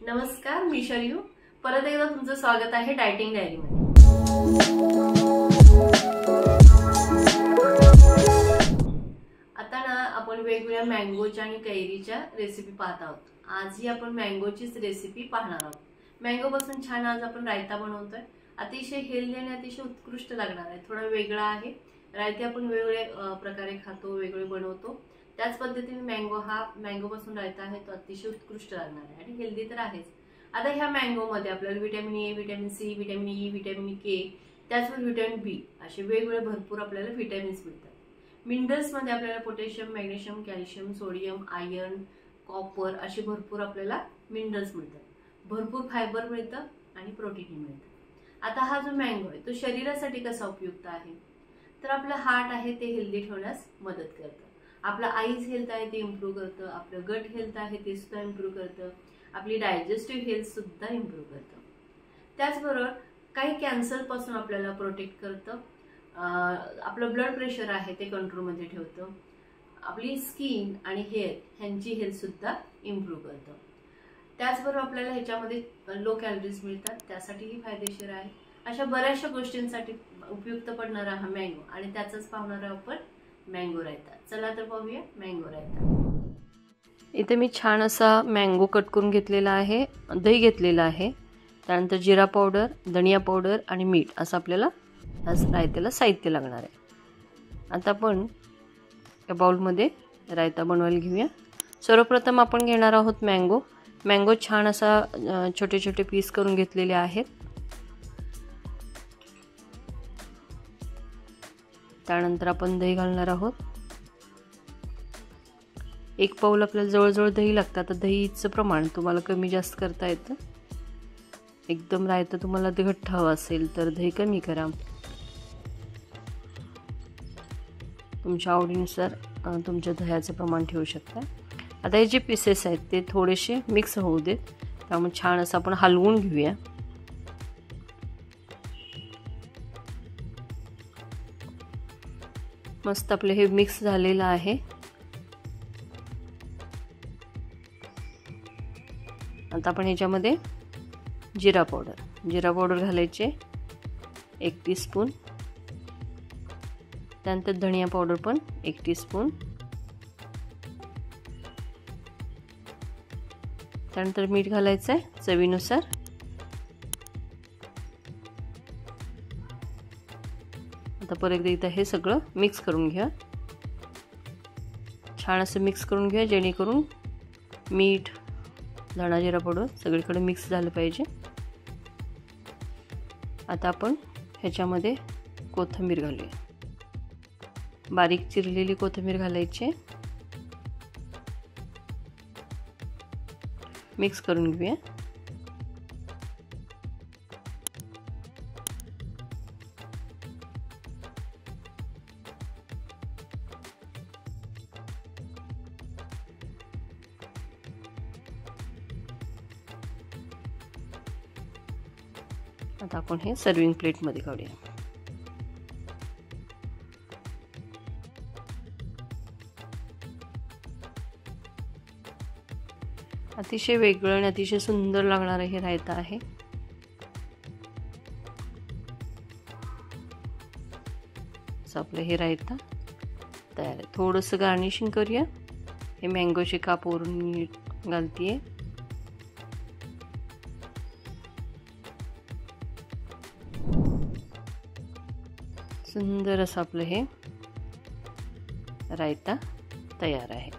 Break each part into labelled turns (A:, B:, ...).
A: नमस्कार, मी शर्यू. परत एकदा तुमचं स्वागत आहे डायटिंग डायरीमध्ये. आता ना आपण वेगवेगळ्या मँगोच्या आणि कैरीच्या रेसिपी पाहत आहोत. आजही आपण मँगोचीच रेसिपी पाहणार आहोत. मँगो पासून छान आज आपण रायता बनवतोय. अतिशय हेल्दी आणि अतिशय उत्कृष्ट लागणार आहे. थोडा वेगळा आहे. रायते आपण वेगवेगळ्या प्रकारे खातो, वेगवेगळे बनवतो. त्याच पद्धतीने मँगो पासून रायता आहे तो अतिशय उत्कृष्ट लागणार आहे आणि हेल्दी तर आहेच. आता ह्या मँगो मध्ये आपल्याला vitamin A, vitamin C, vitamin E, vitamin K, त्याचबरोबर व्हिटॅमिन बी असे वेगवेगळे भरपूर आपल्याला व्हिटॅमिन्स मिळतात. मिनरल्स मध्ये आपल्याला potassium, magnesium, calcium, sodium, iron, copper असे भरपूर आपल्याला मिनरल्स मिळतात. भरपूर फायबर मिळतं आणि प्रोटीन मिळतं. आता हा जो मँगो आहे तो शरीरासाठी कसा उपयुक्त आहे, तर आपलं हार्ट आहे ते हेल्दी ठेवण्यास मदत करतं. आपला आईज हेल्थ आहे ते इम्प्रूव्ह करतं. आपलं गट हेल्थ आहे ते सुद्धा इम्प्रूव्ह करतं. आपली डायजेस्टिव्ह हेल्थ सुद्धा इम्प्रूव्ह करतं. त्याचबरोबर काही कॅन्सर पासून आपल्याला प्रोटेक्ट करतं. आपलं ब्लड प्रेशर आहे ते कंट्रोलमध्ये ठेवतं. आपली स्किन आणि हेअर ह्यांची हेल्थ सुद्धा इम्प्रूव्ह करतं. त्याचबरोबर आपल्याला ह्याच्यामध्ये लो कॅलरीज मिळतात, त्यासाठीही फायदेशीर आहे. अशा बऱ्याचशा गोष्टींसाठी उपयुक्त पडणारा हा मँगो आणि त्याचाच पाहणार आपण मँगो रायता. चला तर पाहूया मँगो रायता. इथे मी छान असा मँगो कट करून घेतलेला आहे, दही घेतलेला आहे, त्यानंतर जिरा पावडर, धनिया पावडर आणि मीठ असं आपल्याला रायत्याला साहित्य लागणार आहे. आता आपण या बाउलमध्ये रायता बनवायला घेऊया. सर्वप्रथम आपण घेणार आहोत मँगो छान असा छोटे छोटे पीस करून घेतलेले आहेत. त्यानंतर आपण दही घालणार आहोत. 1 पाऊल आपल्याला जवळजवळ दही लागतं. आता दहीचं प्रमाण तुम्हाला कमी जास्त करता येतं. एकदम रायता तुम्हाला ते घट्ट हवं असेल तर दही कमी करा. तुमच्या आवडीनुसार तुमच्या दह्याचं प्रमाण ठेवू शकता. आता हे जे पीसेस आहेत ते थोडेसे मिक्स होऊ देत. त्यामुळे छान असं आपण हलवून घेऊया. मस्त आपले हे मिक्स झालेलं आहे. आता आपण ह्याच्यामध्ये जिरा पावडर घालायचे 1 टीस्पून. त्यानंतर धनिया पावडर पण 1 टीस्पून. त्यानंतर मीठ घालायचं आहे चवीनुसार. आता परत एकदा हे सगळं मिक्स करून घ्या. छान असं मिक्स करून घ्या जेणेकरून मीठ, धना जिरा पावडर सगळीकडे मिक्स झालं पाहिजे. आता आपण ह्याच्यामध्ये कोथिंबीर घालूया. बारीक चिरलेली कोथिंबीर घालायची. मिक्स करून घेऊया. आता आपण हे सर्विंग प्लेटमध्ये काढूया. अतिशय वेगळं आणि अतिशय सुंदर लागणारं हे रायता आहे. आपलं हे रायता तयार आहे. थोडंसं गार्निशिंग करूया. हे मँगोचे काप वरून घालतीये. सुंदर असं आपलं हे रायता तयार आहे.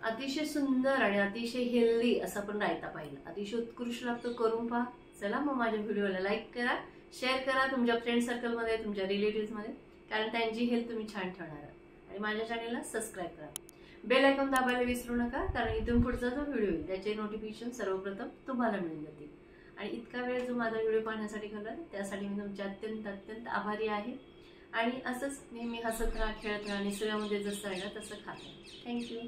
A: अतिशय सुंदर आणि अतिशय हेल्दी असं आपण रायता पाहिलं. अतिशय उत्कृष्ट लागतो. करून पहा. चला मग माझ्या व्हिडिओला लाईक करा, शेअर करा तुमच्या फ्रेंड सर्कलमध्ये, तुमच्या रिलेटिव्हमध्ये, कारण त्यांची हेल्थ तुम्ही छान ठेवणार आहात. आणि माझ्या चॅनलला सबस्क्राईब करा. बेल आयकॉन दाबायला विसरू नका, कारण इथून पुढचा जो व्हिडिओ येईल त्याचे नोटिफिकेशन सर्वप्रथम तुम्हाला मिळून जातील. आणि इतका वेळ जो माझा व्हिडिओ पाहण्यासाठी घालवला त्यासाठी मी तुमचे अत्यंत आभारी आहे. आणि असंच नेहमी हसत राहा, खेळत राहा, निसर्गामध्ये जसं आहे ना तसं खात राहा. थँक्यू.